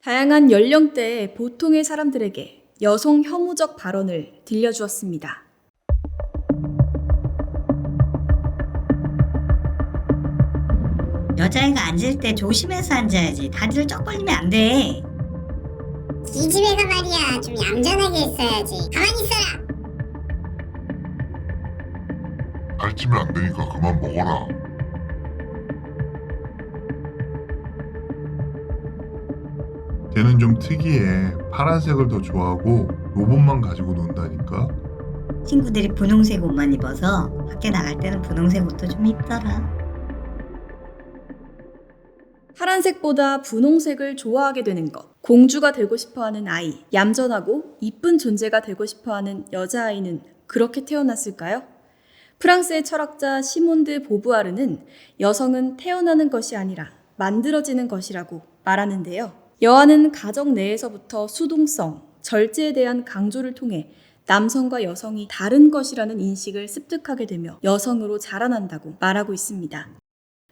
다양한 연령대의 보통의 사람들에게 여성 혐오적 발언을 들려주었습니다. 여자애가 앉을 때 조심해서 앉아야지. 다리를 쩍 벌리면 안 돼. 이 집애가 말이야 좀 얌전하게 있어야지. 가만히 있어라. 살찌면 안 되니까 그만 먹어라. 걔는 좀 특이해. 파란색을 더 좋아하고 로봇만 가지고 논다니까. 친구들이 분홍색 옷만 입어서 밖에 나갈 때는 분홍색 옷도 좀 입더라. 파란색보다 분홍색을 좋아하게 되는 것, 공주가 되고 싶어하는 아이, 얌전하고 이쁜 존재가 되고 싶어하는 여자아이는 그렇게 태어났을까요? 프랑스의 철학자 시몬드 보부아르는 여성은 태어나는 것이 아니라 만들어지는 것이라고 말하는데요. 여아는 가정 내에서부터 수동성, 절제에 대한 강조를 통해 남성과 여성이 다른 것이라는 인식을 습득하게 되며 여성으로 자라난다고 말하고 있습니다.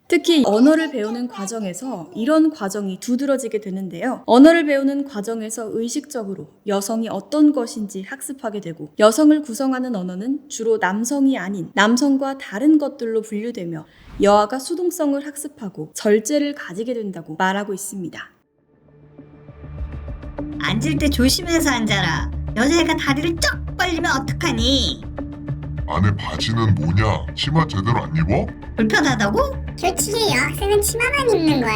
특히 언어를 배우는 과정에서 이런 과정이 두드러지게 되는데요. 언어를 배우는 과정에서 의식적으로 여성이 어떤 것인지 학습하게 되고 여성을 구성하는 언어는 주로 남성이 아닌 남성과 다른 것들로 분류되며 여아가 수동성을 학습하고 절제를 가지게 된다고 말하고 있습니다. 앉을 때 조심해서 앉아라. 여자애가 다리를 쩍 벌리면 어떡하니? 안에 바지는 뭐냐? 치마 제대로 안 입어? 불편하다고? 솔직히 여학생은 치마만 입는 거야.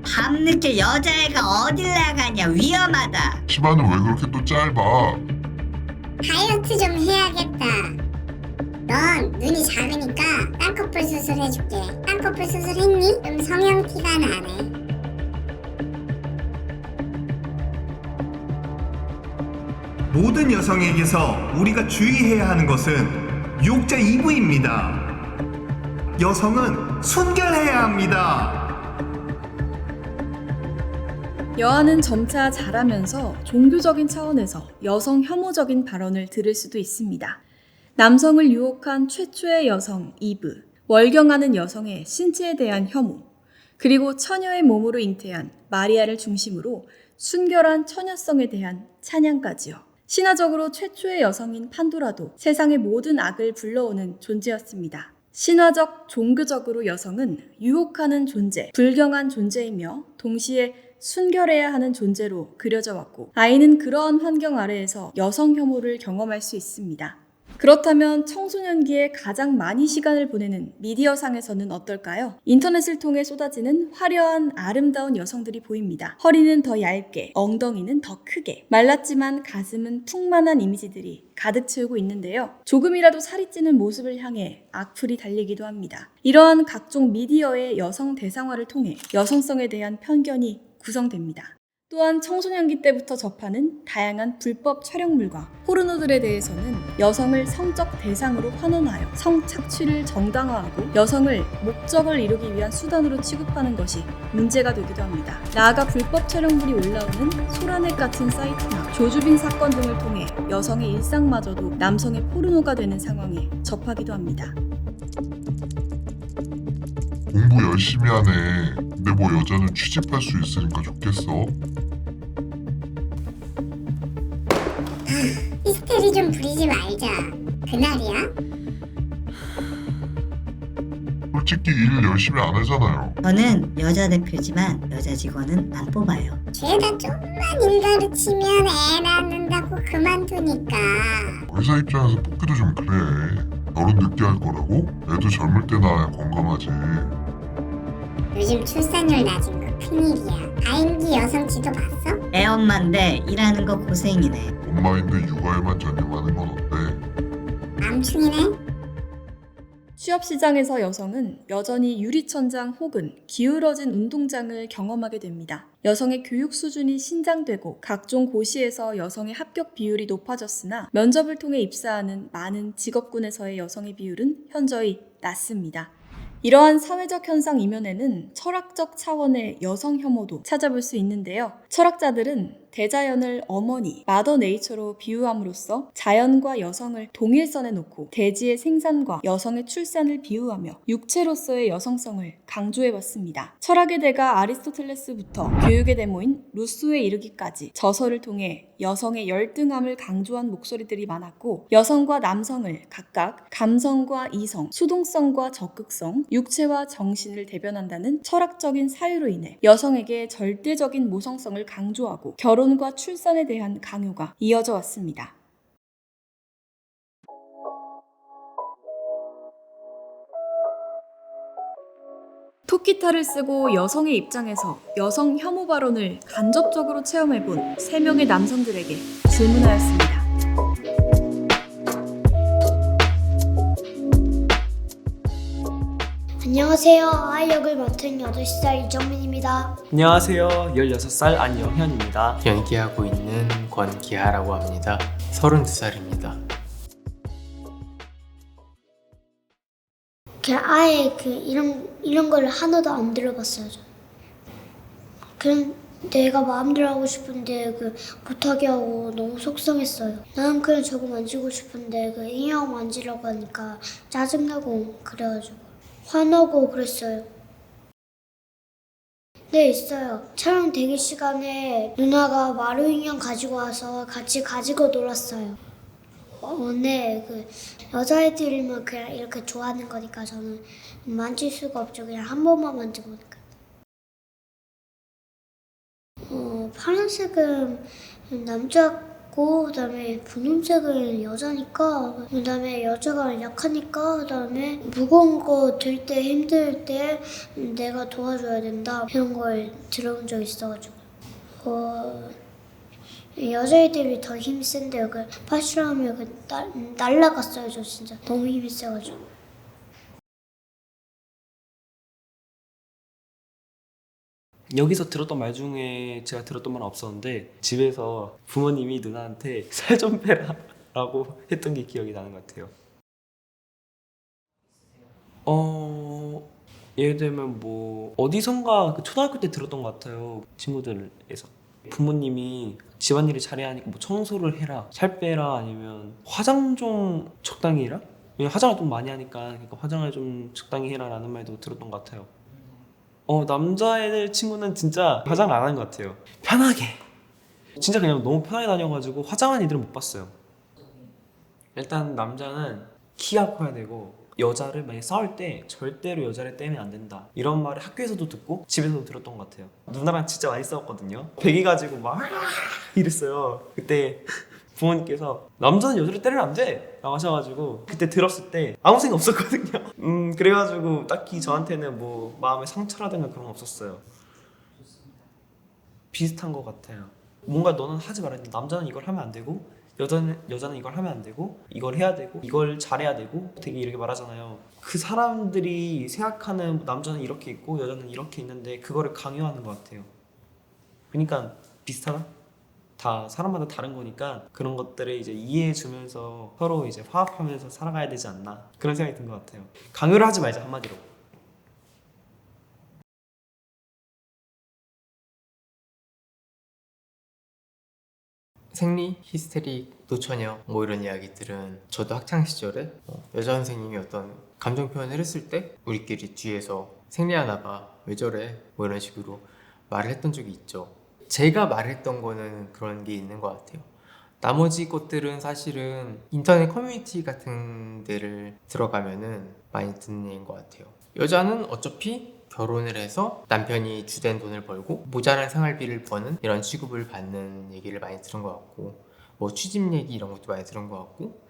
밤늦게 여자애가 어딜 나가냐. 위험하다. 치마는 왜 그렇게 또 짧아? 다이어트 좀 해야겠다. 넌 눈이 작으니까 쌍꺼풀 수술 해줄게. 쌍꺼풀 수술 했니? 좀 성형 티가 나네. 모든 여성에게서 우리가 주의해야 하는 것은 유혹자 2부입니다. 여성은 순결해야 합니다. 여아는 점차 자라면서 종교적인 차원에서 여성 혐오적인 발언을 들을 수도 있습니다. 남성을 유혹한 최초의 여성 이브, 월경하는 여성의 신체에 대한 혐오, 그리고 처녀의 몸으로 잉태한 마리아를 중심으로 순결한 처녀성에 대한 찬양까지요. 신화적으로 최초의 여성인 판도라도 세상의 모든 악을 불러오는 존재였습니다. 신화적, 종교적으로 여성은 유혹하는 존재, 불경한 존재이며 동시에 순결해야 하는 존재로 그려져 왔고 아이는 그러한 환경 아래에서 여성 혐오를 경험할 수 있습니다. 그렇다면 청소년기에 가장 많이 시간을 보내는 미디어상에서는 어떨까요? 인터넷을 통해 쏟아지는 화려한 아름다운 여성들이 보입니다. 허리는 더 얇게, 엉덩이는 더 크게, 말랐지만 가슴은 풍만한 이미지들이 가득 채우고 있는데요. 조금이라도 살이 찌는 모습을 향해 악플이 달리기도 합니다. 이러한 각종 미디어의 여성 대상화를 통해 여성성에 대한 편견이 구성됩니다. 또한 청소년기 때부터 접하는 다양한 불법 촬영물과 포르노들에 대해서는 여성을 성적 대상으로 환원하여 성착취를 정당화하고 여성을 목적을 이루기 위한 수단으로 취급하는 것이 문제가 되기도 합니다. 나아가 불법 촬영물이 올라오는 소라넷 같은 사이트나 조주빈 사건 등을 통해 여성의 일상마저도 남성의 포르노가 되는 상황에 접하기도 합니다. 공부 열심히 하네. 근데 뭐 여자는 취직할 수 있으니까 좋겠어. 히스테리 좀 부리지 말자. 그날이야? 솔직히 일 열심히 안 하잖아요. 저는 여자 대표지만 여자 직원은 안 뽑아요. 죄다 좀만 일 가르치면 애 낳는다고 그만두니까. 회사 입장에서 뽑기도 좀 그래. 결혼 늦게 할 거라고? 애도 젊을 때 낳아야 건강하지. 요즘 출산율 낮은 거 큰일이야. 다인기 여성 지도 봤어? 애 엄마인데 일하는 거 고생이네. 엄마인데 육아에만 전념하는 건 어때? 암충이네? 취업시장에서 여성은 여전히 유리천장 혹은 기울어진 운동장을 경험하게 됩니다. 여성의 교육 수준이 신장되고 각종 고시에서 여성의 합격 비율이 높아졌으나 면접을 통해 입사하는 많은 직업군에서의 여성의 비율은 현저히 낮습니다. 이러한 사회적 현상 이면에는 철학적 차원의 여성 혐오도 찾아볼 수 있는데요. 철학자들은 대자연을 어머니, 마더 네이처로 비유함으로써 자연과 여성을 동일선에 놓고 대지의 생산과 여성의 출산을 비유하며 육체로서의 여성성을 강조해왔습니다. 철학의 대가 아리스토텔레스부터 교육의 대모인 루소에 이르기까지 저서를 통해 여성의 열등함을 강조한 목소리들이 많았고 여성과 남성을 각각 감성과 이성, 수동성과 적극성, 육체와 정신을 대변한다는 철학적인 사유로 인해 여성에게 절대적인 모성성을 강조하고 결혼과 출산에 대한 강요가 이어져 왔습니다. 토끼탈을 쓰고 여성의 입장에서 여성 혐오 발언을 간접적으로 체험해본 3명의 남성들에게 질문하였습니다. 안녕하세요. 아이 역을 맡은 8살 이정민입니다. 안녕하세요. 16살 안영현입니다. 연기하고 있는 권기하라고 합니다. 32살입니다. 아예 이런 걸 하나도 안 들어봤어요. 그냥 내가 마음대로 하고 싶은데 못하게 하고 너무 속상했어요. 나는 그냥 저거 만지고 싶은데 인형 만지라고 하니까 짜증나고 그래가지고 화나고 그랬어요. 네, 있어요. 촬영 대기 시간에 누나가 마루 인형 가지고 와서 같이 가지고 놀았어요. 네, 여자애들만 그냥 이렇게 좋아하는 거니까 저는 만질 수가 없죠. 그냥 한 번만 만져보니까. 파란색은 남자고, 그다음에 분홍색은 여자니까, 그다음에 여자가 약하니까, 그다음에 무거운 거 들 때 힘들 때 내가 도와줘야 된다. 이런 걸 들어본 적 있어가지고. 여자애들이 더 힘이 센데요. 파슈라하면 날라갔어요. 저 진짜 너무 힘이 세가지고. 여기서 들었던 말 중에 제가 들었던 말은 없었는데 집에서 부모님이 누나한테 살 좀 빼라 라고 했던 게 기억이 나는 것 같아요. 예를 들면 뭐 어디선가 초등학교 때 들었던 것 같아요. 친구들에서 부모님이 집안일을 잘해야 하니까 뭐 청소를 해라, 살 빼라, 아니면 화장 좀 적당히 해라? 왜냐면 화장을 좀 많이 하니까 그러니까 화장을 좀 적당히 해라 라는 말도 들었던 것 같아요. 남자애들 친구는 진짜 화장을 안 하는 것 같아요. 편하게 진짜 그냥 너무 편하게 다녀가지고 화장한 애들은 못 봤어요. 일단 남자는 키가 커야 되고 여자를 만약에 싸울 때 절대로 여자를 떼면 안 된다 이런 말을 학교에서도 듣고 집에서도 들었던 것 같아요. 누나랑 진짜 많이 싸웠거든요. 베개 가지고 막 이랬어요. 그때 부모님께서 남자는 여자를 때리면 안 돼! 라고 하셔가지고 그때 들었을 때 아무 생각 없었거든요. 그래가지고 딱히 저한테는 뭐 마음의 상처라든가 그런 거 없었어요. 비슷한 것 같아요. 뭔가 너는 하지 말아야 돼. 남자는 이걸 하면 안 되고 여자는 이걸 하면 안 되고 이걸 해야 되고 이걸 잘해야 되고 되게 이렇게 말하잖아요. 그 사람들이 생각하는 남자는 이렇게 있고 여자는 이렇게 있는데 그거를 강요하는 것 같아요. 그러니까 비슷하다? 다 사람마다 다른 거니까 그런 것들을 이제 이해해주면서 서로 이제 화합하면서 살아가야 되지 않나 그런 생각이 든 것 같아요. 강요를 하지 말자 한마디로. 생리, 히스테릭, 노처녀 뭐 이런 이야기들은 저도 학창시절에 여자 선생님이 어떤 감정 표현을 했을 때 우리끼리 뒤에서 생리하나 봐, 왜 저래 뭐 이런 식으로 말을 했던 적이 있죠. 제가 말했던 거는 그런 게 있는 것 같아요. 나머지 것들은 사실은 인터넷 커뮤니티 같은 데를 들어가면은 많이 듣는 얘기인 것 같아요. 여자는 어차피 결혼을 해서 남편이 주된 돈을 벌고 모자란 생활비를 버는 이런 취급을 받는 얘기를 많이 들은 것 같고, 뭐 취집 얘기 이런 것도 많이 들은 것 같고,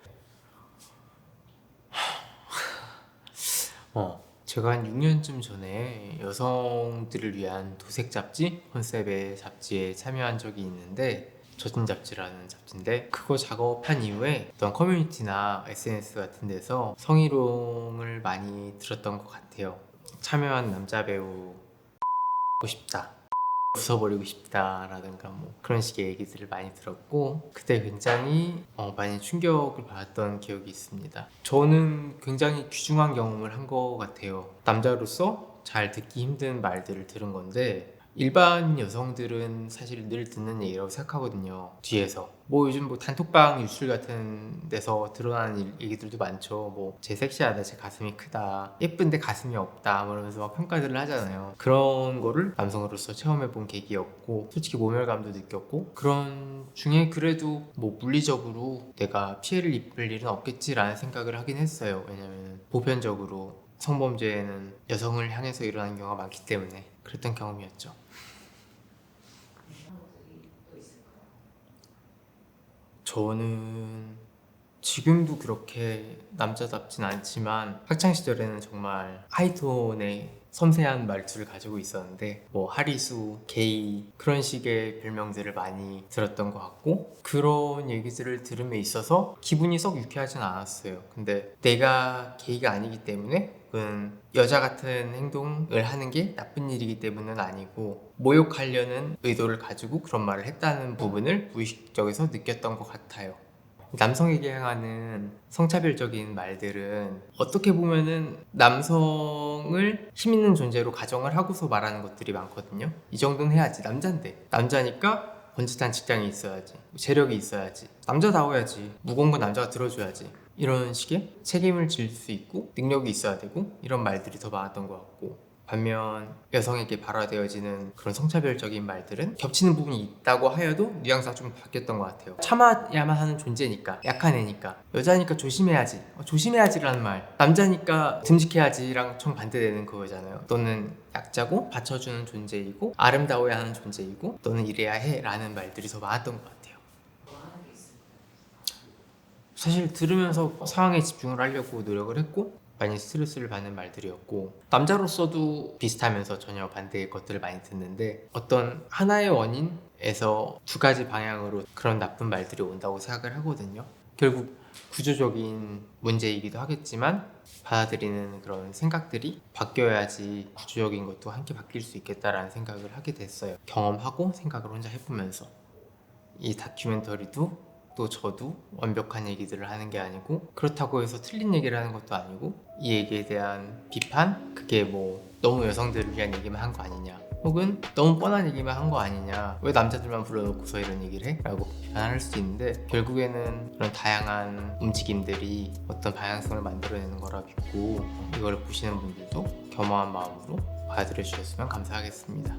제가 한 6년쯤 전에 여성들을 위한 도색 잡지 컨셉의 잡지에 참여한 적이 있는데, 젖은 잡지라는 잡지인데, 그거 작업한 이후에 어떤 커뮤니티나 SNS 같은 데서 성희롱을 많이 들었던 것 같아요. 참여한 남자 배우 보고 싶다, 부숴버리고 싶다 라든가 뭐 그런 식의 얘기들을 많이 들었고, 그때 굉장히 많이 충격을 받았던 기억이 있습니다. 저는 굉장히 귀중한 경험을 한 것 같아요. 남자로서 잘 듣기 힘든 말들을 들은 건데, 일반 여성들은 사실 늘 듣는 얘기라고 생각하거든요. 뒤에서 뭐 요즘 뭐 단톡방 유출 같은 데서 드러나는 얘기들도 많죠. 뭐 제 섹시하다, 제 가슴이 크다, 예쁜데 가슴이 없다, 뭐 이러면서 막 평가들을 하잖아요. 그런 거를 남성으로서 체험해본 계기였고, 솔직히 모멸감도 느꼈고, 그런 중에 그래도 뭐 물리적으로 내가 피해를 입을 일은 없겠지라는 생각을 하긴 했어요. 왜냐면 보편적으로 성범죄에는 여성을 향해서 일어나는 경우가 많기 때문에 그랬던 경험이었죠. 저는 지금도 그렇게 남자답진 않지만 학창시절에는 정말 하이톤의 섬세한 말투를 가지고 있었는데 뭐 하리수, 게이 그런 식의 별명들을 많이 들었던 것 같고, 그런 얘기들을 들음에 있어서 기분이 썩 유쾌하진 않았어요. 근데 내가 게이가 아니기 때문에 혹은 여자 같은 행동을 하는 게 나쁜 일이기 때문은 아니고 모욕하려는 의도를 가지고 그런 말을 했다는 부분을 무의식적에서 느꼈던 것 같아요. 남성에게 향하는 성차별적인 말들은 어떻게 보면은 남성을 힘있는 존재로 가정을 하고서 말하는 것들이 많거든요. 이 정도는 해야지, 남잔데, 남자니까 번듯한 직장이 있어야지, 재력이 있어야지, 남자다워야지, 무거운 건 남자가 들어줘야지, 이런 식의 책임을 질 수 있고 능력이 있어야 되고, 이런 말들이 더 많았던 것 같고, 반면 여성에게 발화되어지는 그런 성차별적인 말들은 겹치는 부분이 있다고 하여도 뉘앙스가 좀 바뀌었던 것 같아요. 참아야만 하는 존재니까, 약한 애니까, 여자니까 조심해야지, 조심해야지라는 말, 남자니까 듬직해야지랑 정반대되는 그거잖아요. 너는 약자고 받쳐주는 존재이고 아름다워야 하는 존재이고 너는 이래야 해 라는 말들이 더 많았던 것 같아요. 사실 들으면서 상황에 집중을 하려고 노력을 했고 많이 스트레스를 받는 말들이었고, 남자로서도 비슷하면서 전혀 반대의 것들을 많이 듣는데, 어떤 하나의 원인에서 두 가지 방향으로 그런 나쁜 말들이 온다고 생각을 하거든요. 결국 구조적인 문제이기도 하겠지만 받아들이는 그런 생각들이 바뀌어야지 구조적인 것도 함께 바뀔 수 있겠다라는 생각을 하게 됐어요. 경험하고 생각을 혼자 해보면서. 이 다큐멘터리도 또 저도 완벽한 얘기들을 하는 게 아니고, 그렇다고 해서 틀린 얘기를 하는 것도 아니고, 이 얘기에 대한 비판? 그게 뭐 너무 여성들을 위한 얘기만 한 거 아니냐, 혹은 너무 뻔한 얘기만 한 거 아니냐, 왜 남자들만 불러놓고서 이런 얘기를 해? 라고 비판할 수도 있는데, 결국에는 그런 다양한 움직임들이 어떤 방향성을 만들어내는 거라 믿고, 이걸 보시는 분들도 겸허한 마음으로 받아들여 주셨으면 감사하겠습니다.